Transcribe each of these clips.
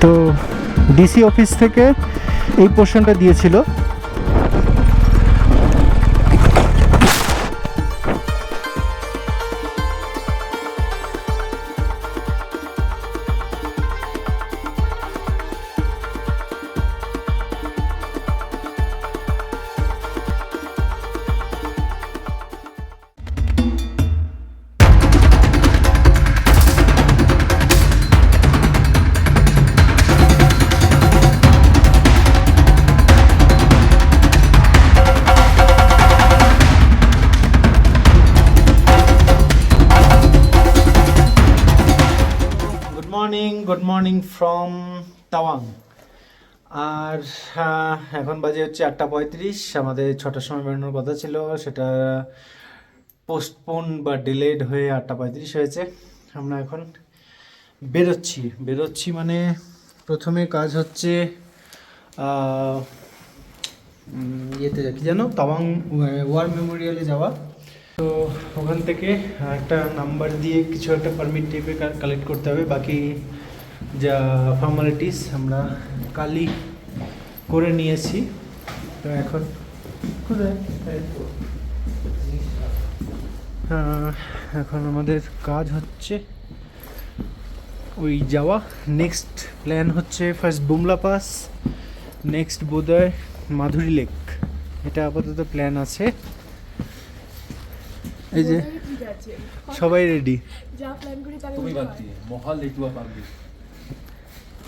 তো DC office থেকে এই পোর্শনটা দিয়েছিল। Good morning from Tawang. আর এখন বাজে হচ্ছে 8:35। আমাদের 6টার সময় বেরোনোর কথা ছিল, সেটা পোস্টপোন বা ডিলেড হয়ে 8:35 হয়েছে। আমরা এখন বেরোচ্ছি মানে প্রথমে কাজ হচ্ছে ইয়েতে কি জানো, তাওয়াং ওয়ার মেমোরিয়ালে যাওয়া। তো ওখান থেকে একটা নাম্বার দিয়ে কিছু একটা পারমিট টাইপে কালেক্ট করতে হবে। বাকি যা ফর্মালিটিস আমরা কালই করে নিয়েছি। তো এখন এখন আমাদের কাজ হচ্ছে ওই যাওয়া। নেক্সট প্ল্যান হচ্ছে ফার্স্ট বুমলা পাস, নেক্সট বোধহয় মাধুরী লেক। এটা আপাতত প্ল্যান আছে। এই যে সবাই রেডি।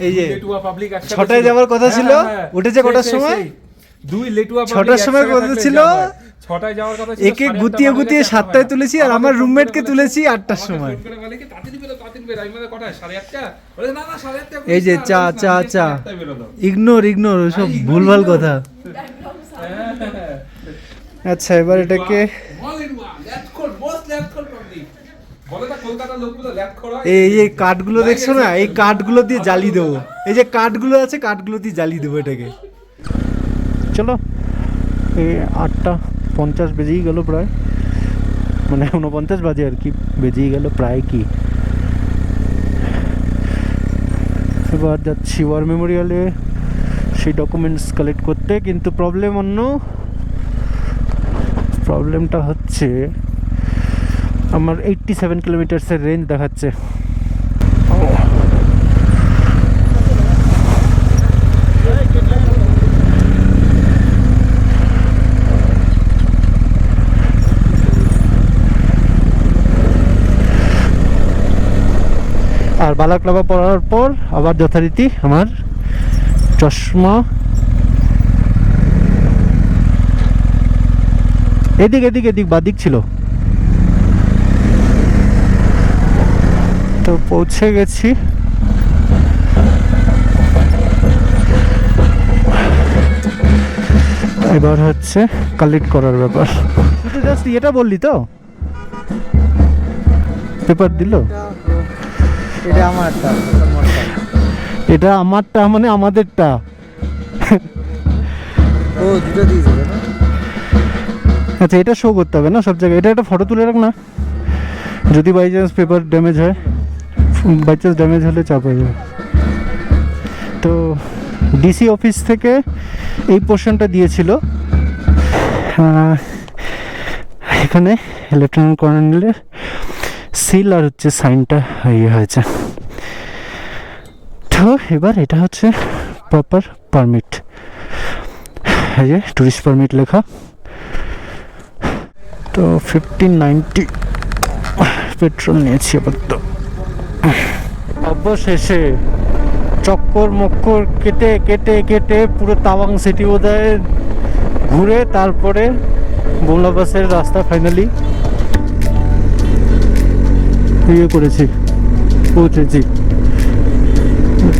এই যে 6টায় যাওয়ার কথা ছিল, উঠেছে কটার সময়? 6টার সময় কথা ছিল। 6টায় যাওয়ার কথা ছিল, একে গুতিয়ে 7টায় তুলেছি, আর আমার রুমমেটকে তুলেছি 8টার সময়। এই যে চা চা চা ইগনোর সব ভুলভাল কথা। আচ্ছা, এবার এটাকে এই যে কাঠগুলো দেখছো না, এই কাঠগুলো দিয়ে জ্বালিয়ে দেবো। এই যে কাঠগুলো আছে, কাঠগুলো দিয়ে জ্বালিয়ে দেবো এটাকে। চলো, এই 8:50 বেজেই গেল প্রায়, মানে 49 বাজে আর কি, বেজেই গেল প্রায়। কি এবার যাচ্ছি ওয়ার মেমোরিয়ালে সেই ডকুমেন্টস কালেক্ট করতে। কিন্তু প্রবলেমটা হচ্ছে আমার 87 কিলোমিটার্সের রেঞ্জ দেখাচ্ছে। আর বালাক্লাবা পড়ার পর আবার যথারীতি আমার চশমা এদিক বাদিক ছিল। তো পৌঁছে গেছি। এবার হচ্ছে কালেক্ট করার ব্যাপার। তুই জাস্ট এটা বললি তো, পেপার দিল। এটা আমারটা মানে আমাদেরটা। ও দুটো দিয়েছে না? আচ্ছা, এটা শো করতে হবে না সব জায়গায়। এটা একটা ফটো তুলে রাখ না, যদি বাই চান্স পেপার ড্যামেজ হয়। বাই চান্স ড্যামেজ হলে চাপ হয়ে যাবে। তো ডিসি অফিস থেকে এই পোর্শনটা দিয়েছিল। এখানে লেফটেন্যান্ট কর্নেলের সিল আর হচ্ছে সাইনটা ইয়ে হয়েছে। তো এবার এটা হচ্ছে প্রপার পারমিট। এই যে টুরিস্ট পারমিট লেখা। তো 1590 পেট্রোল নিয়েছি আপাতত। অবশেষে চক্কর মক্কর কেটে পুরো তাওয়াং সিটি বোধহয় ঘুরে তারপরে বুমলা বাসের রাস্তা ফাইনালি পৌঁছেছি।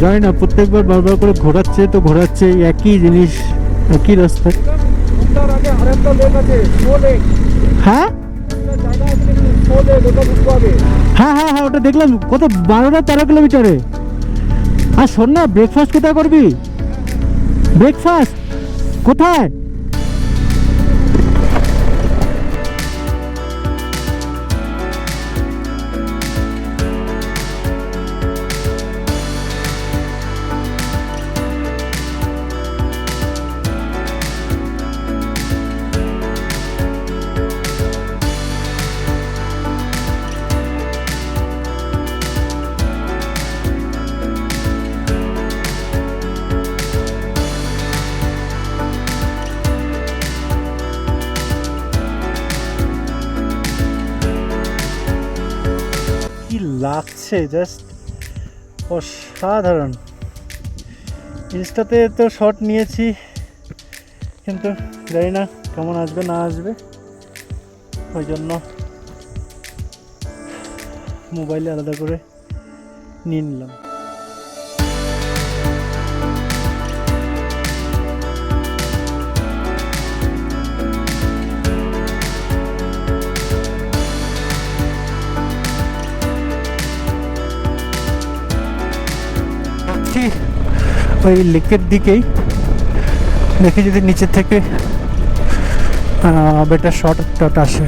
জানি না, প্রত্যেকবার বারবার করে ঘোরাচ্ছে একই জিনিস, একই রাস্তায়। হ্যাঁ ওটা দেখলাম। কত 12-13 কিলোমিটারে। আর শোন না, ব্রেকফাস্ট কোথায় করবি? ব্রেকফাস্ট কোথায়? আসছে জাস্ট অসাধারণ। ইনস্টাতে তো শট নিয়েছি, কিন্তু জানি না কেমন আসবে না আসবে, ওই জন্য মোবাইলে আলাদা করে নিয়ে নিলাম। ওই লেকের দিকেই দেখি যদি নিচের থেকে বেটার শট টট আসে।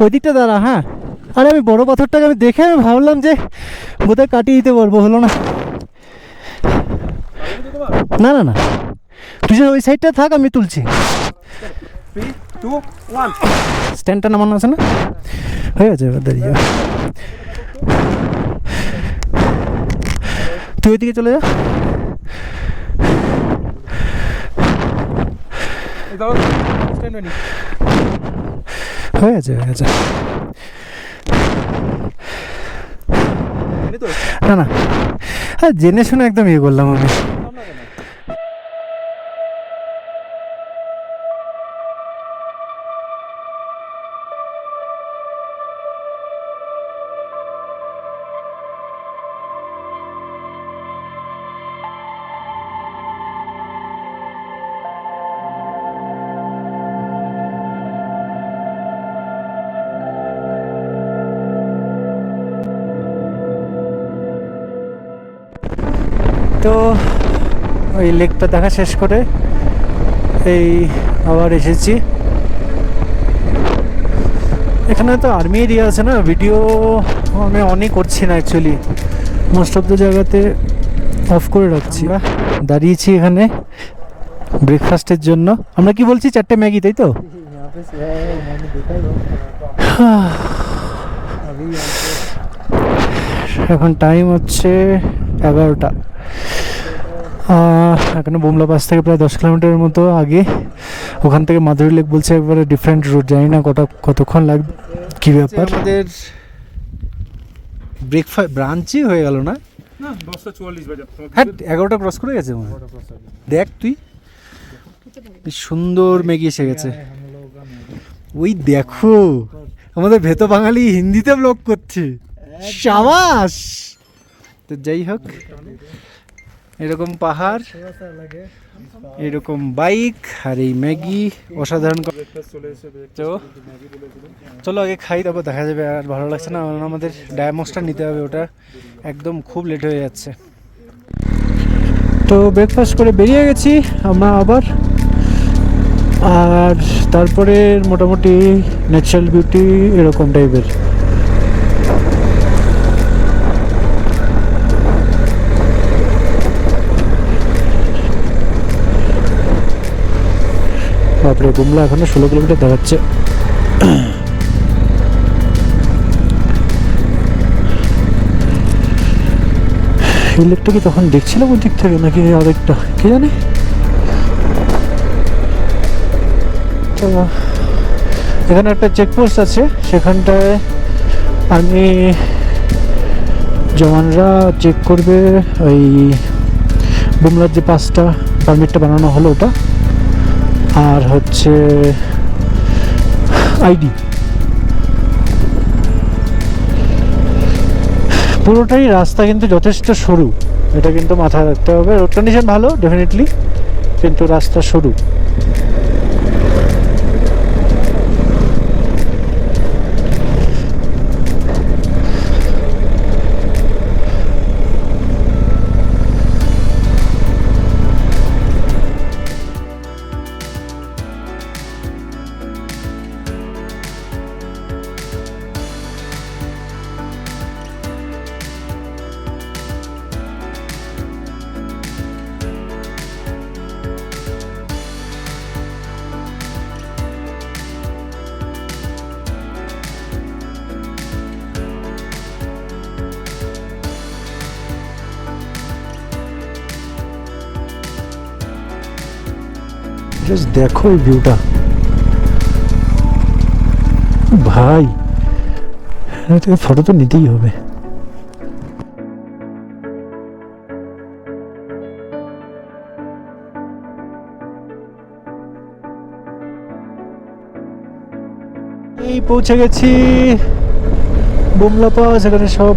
ওই দিকটা দাঁড়া। হ্যাঁ, আরে আমি বড় পাথরটাকে আমি দেখে আমি ভাবলাম যে বোধহয় কাটিয়ে দিতে পারবো, হলো না। না না না, তুই যে ওই সাইডটা থাক, আমি তুলছি। 3, 2, 1 স্ট্যান্ডটা নামানো আছে না, হয়ে গেছে, এবার দাঁড়িয়ে যা। তুই ওইদিকে চলে যা। হয়ে গেছে হয়ে গেছে। না না, হ্যাঁ জেনে শুনে একদম ইয়ে করলাম আমি। তো ওই লেকটা দেখা শেষ করে এই আবার এসেছি। এখানে তো আর্মি এরিয়া আছে না, ভিডিও আমি অনই করছি না অ্যাকচুয়ালি, মোস্ট অফ দ্য জায়গাতে অফ করে রাখছি। দাঁড়িয়েছি এখানে ব্রেকফাস্টের জন্য। আমরা কি বলছি, 4টে ম্যাগি, তাই তো? এখন টাইম হচ্ছে 11টা। এখানে বুমলা পাস থেকে প্রায় 10 কিলোমিটারের মতো আগে। ওখান থেকে মাধুরী লেক বলছে একবারে ডিফারেন্ট রুট, জানি না কতক্ষণ লাগবে, কী ব্যাপার। আমাদের ব্রেকফাস্ট ব্রাঞ্চই হয়ে গেল না? 10:44 বাজে। হ্যাঁ, 11টা ক্রস করে গেছে। দেখ তুই, সুন্দর ম্যাগি এসে গেছে। ওই দেখো, আমাদের ভেতো বাঙালি হিন্দিতে ব্লগ করছে, সাবাস। তো যাই হোক, এরকম পাহাড়, এরকম বাইক আর এই ম্যাগি অসাধারণ। তো চলো আগে খাই, তারপর দেখা যাবে। আর ভালো লাগছে না, আমাদের ডায়ামন্ডসটা নিতে হবে, ওটা একদম খুব লেট হয়ে যাচ্ছে। তো ব্রেকফাস্ট করে বেরিয়ে গেছি আমরা আবার। আর তারপরে মোটামুটি ন্যাচারাল বিউটি এরকম টাইপের। বাপরে, বুমলা এখানে 16 কিলোমিটার দেখাচ্ছে। এই লেকটা কি তখন দেখছিলাম ওই দিক থেকে, নাকি আরেকটা কে জানে। তো এখানে একটা চেকপোস্ট আছে, সেখানটায় আমি জওয়ানরা চেক করবে ওই বুমলার যে পাসটা পারমিটটা বানানো হলো ওটা, আর হচ্ছে আইডি। পুরোটাই রাস্তা কিন্তু যথেষ্ট সরু, এটা কিন্তু মাথায় রাখতে হবে। রোড কন্ডিশন ভালো ডেফিনেটলি, কিন্তু রাস্তা সরু। জাস্ট দেখো এই ভিউটা ভাই, এখান থেকে ফটো তো নিতেই হবে। এই পৌঁছে গেছি বুমলা পাস। এখানে সব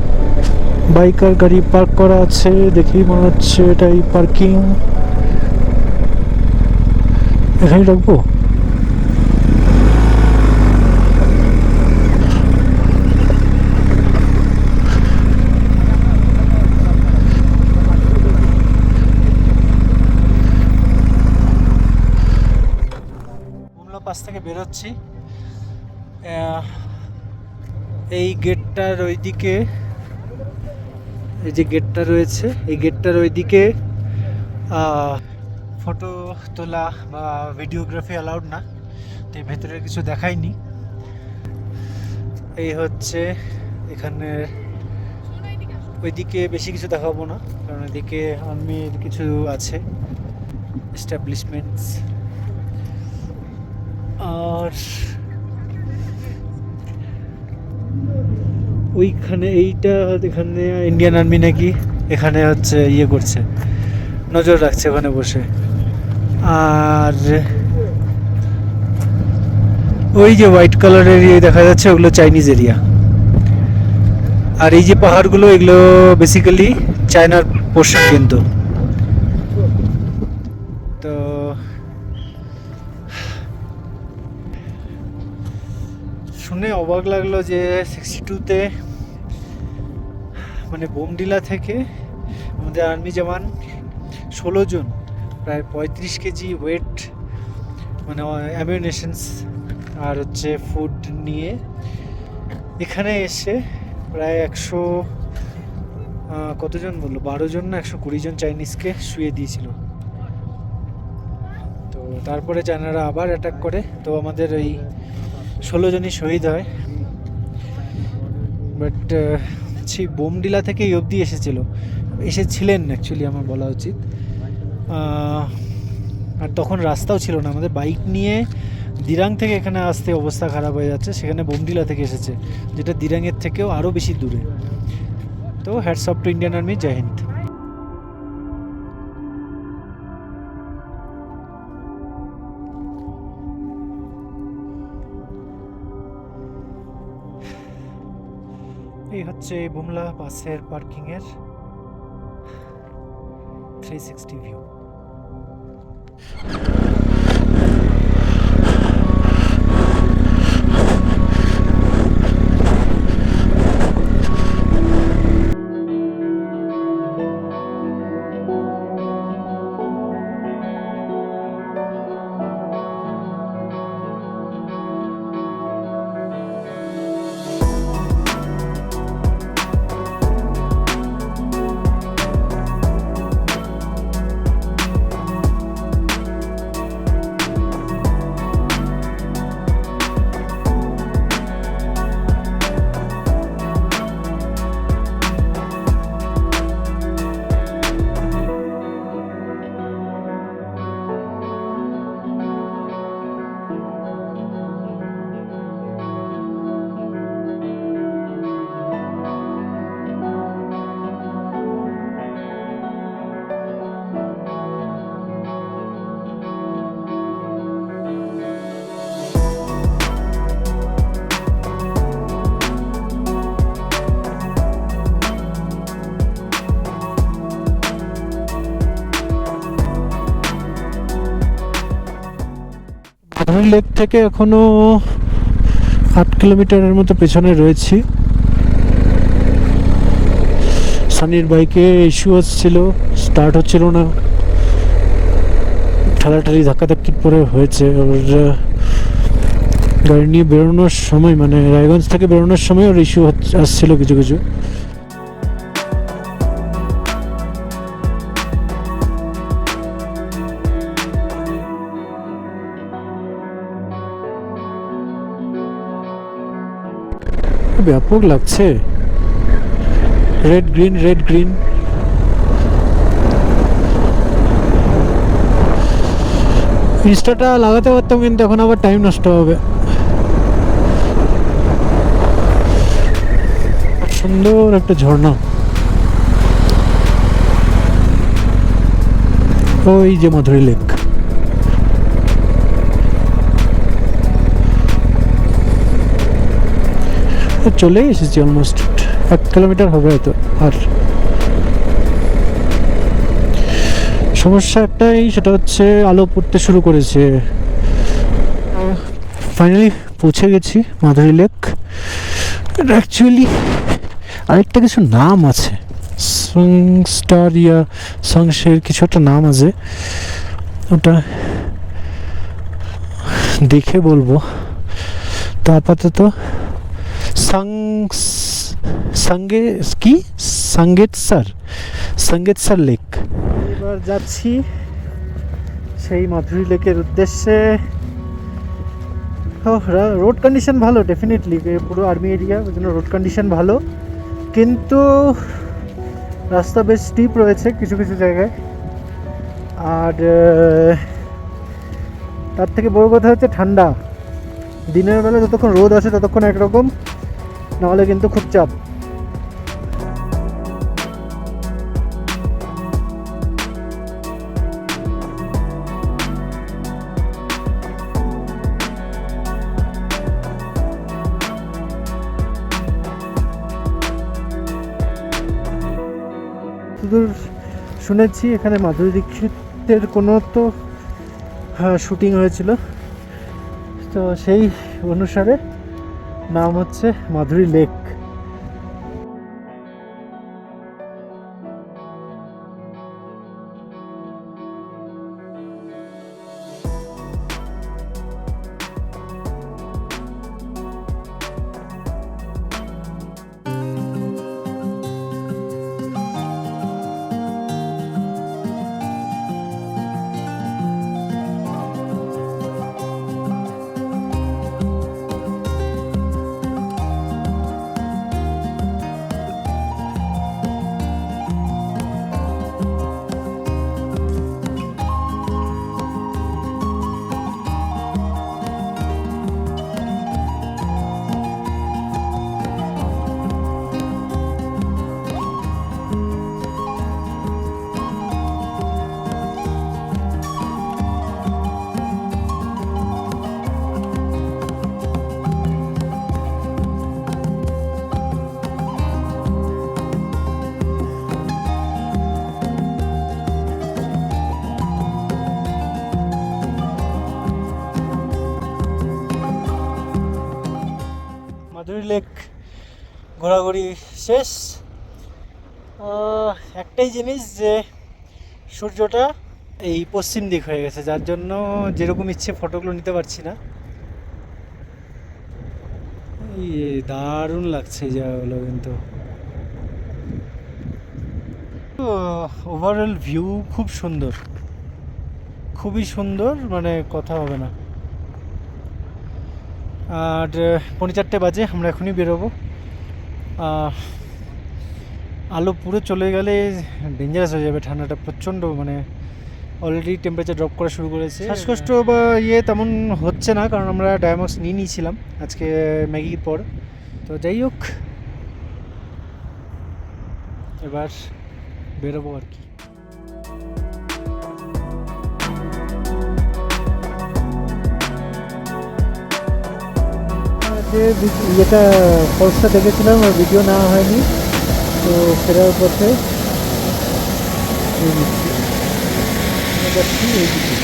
বাইক আর গাড়ি পার্ক করা আছে, দেখেই মনে হচ্ছে এটাই পার্কিং। এখানে রাখবো। বুমলা পাস থেকে বেরোচ্ছি। এই গেটটার ওইদিকে, এই যে গেটটা রয়েছে, এই গেটটার ওইদিকে ফটো তোলা বা ভিডিওগ্রাফি অ্যালাউড না, তো ভেতরে কিছু দেখায়নি। এই হচ্ছে এখানে, ওইদিকে বেশি কিছু দেখাবো না, কারণ এদিকে আর্মির কিছু আছে এস্টাবলিশমেন্টস। আর ওইখানে এইটা, এখানে ইন্ডিয়ান আর্মি নাকি এখানে হচ্ছে ইয়ে করছে, নজর রাখছে ওখানে বসে। আর ওই যে হোয়াইট কালারের ইয়ে দেখা যাচ্ছে, ওগুলো চাইনিজ এরিয়া। আর এই যে পাহাড়গুলো, এগুলো বেসিক্যালি চায়নার পোর্শন কিন্তু। তো শুনে অবাক লাগলো যে 62-তে মানে বোমডিলা থেকে আমাদের আর্মি জওয়ান 16 জন, প্রায় 35 কেজি ওয়েট মানে অ্যামিউনিশনস আর হচ্ছে ফুড নিয়ে এখানে এসে প্রায় 100 কতজন বললো, 12 জন না 120 জন চাইনিজকে শুয়ে দিয়েছিল। তো তারপরে চায়নারা আবার অ্যাটাক করে, তো আমাদের ওই 16 জনই শহীদ হয়। বাট সেই বোমডিলা থেকে এই অবধি এসেছিলেন অ্যাকচুয়ালি আমার বলা উচিত। আর তখন রাস্তাও ছিল না, আমাদের বাইক নিয়ে দিরাং থেকে এখানে আসতে অবস্থা খারাপ হয়ে যাচ্ছে, সেখানে বোমডিলা থেকে এসেছে, যেটা দিরাংয়ের থেকেও আরও বেশি দূরে। তো hats off to Indian army, Jai Hind. এই হচ্ছে বুমলা বাসের পার্কিংয়ের 360 ভিউ। মাধুরী লেক থেকে এখনো 8 কিলোমিটারের মতো পেছনে রয়েছি। সানির বাইকে ইস্যু হচ্ছিল, স্টার্ট হচ্ছিল না, ঠেলাঠেলি ধাক্কাধাক্কি পরে হয়েছে। ওর গাড়ি নিয়ে বেরোনোর সময়, মানে রায়গঞ্জ থেকে বেরোনোর সময় ওর ইস্যু আসছিল কিছু কিছু। ব্যাপক লাগছে, রেড গ্রিন রেড গ্রিন। ইনস্টাটা লাগাতে পারতাম, কিন্তু এখন আবার টাইম নষ্ট হবে। সুন্দর একটা ঝর্ণা, ওই যে মাধুরী লেক। চলে এসেছি, অলমোস্ট 1 কিলোমিটার হবে হয়তো। আর সমস্যা একটাই, সেটা হচ্ছে আলো পড়তে শুরু করেছে। ফাইনালি পৌঁছে গেছি মাধুরী লেক। এটা অ্যাকচুয়ালি আরেকটা কিছু নাম আছে, সংস্টার ইয়া সংসের কিছু একটা নাম আছে, ওটা দেখে বলবো। তো আপাতত সঙ্গে কি সঙ্গেতসার লেক। এবার যাচ্ছি সেই মাধুরী লেকের উদ্দেশ্যে। রোড কন্ডিশন ভালো, ডেফিনেটলি পুরো আর্মি এরিয়া, ওই জন্য রোড কন্ডিশন ভালো, কিন্তু রাস্তা বেশ স্টিপ রয়েছে কিছু কিছু জায়গায়। আর তার থেকে বড় কথা হচ্ছে ঠান্ডা। দিনের বেলা যতক্ষণ রোদ আসে ততক্ষণ একরকম, নাহলে কিন্তু খুব চাপ। শুনেছি এখানে মাধুরী দীক্ষিতের কোনো তো শুটিং হয়েছিল, তো সেই অনুসারে নাম হচ্ছে মাধুরী লেক। মাধুরী লেক ঘোরাঘুরি শেষ। একটাই জিনিস, যে সূর্যটা এই পশ্চিম দিক হয়ে গেছে, যার জন্য যেরকম ইচ্ছে ফটোগুলো নিতে পারছি না। দারুণ লাগছে এই জায়গাগুলো, কিন্তু ওভারঅল ভিউ খুব সুন্দর, খুবই সুন্দর, মানে কথা হবে না। আর 4:45 বাজে, আমরা এখনই বেরোবো। আলো পুরো চলে গেলে ডেঞ্জারাস হয়ে যাবে, ঠান্ডাটা প্রচণ্ড, মানে অলরেডি টেম্পারেচার ড্রপ করা শুরু করেছে। শ্বাসকষ্ট বা তেমন হচ্ছে না, কারণ আমরা ডায়ামক্স নিয়ে নিয়েছিলাম আজকে ম্যাগির পর। তো যাই হোক, এবার বেরোবো আর কি। যে যেটা ফলসটা দেখেছিলাম ওর ভিডিও নেওয়া হয়নি, তো ফেরার পথে যাচ্ছি এই দিকে।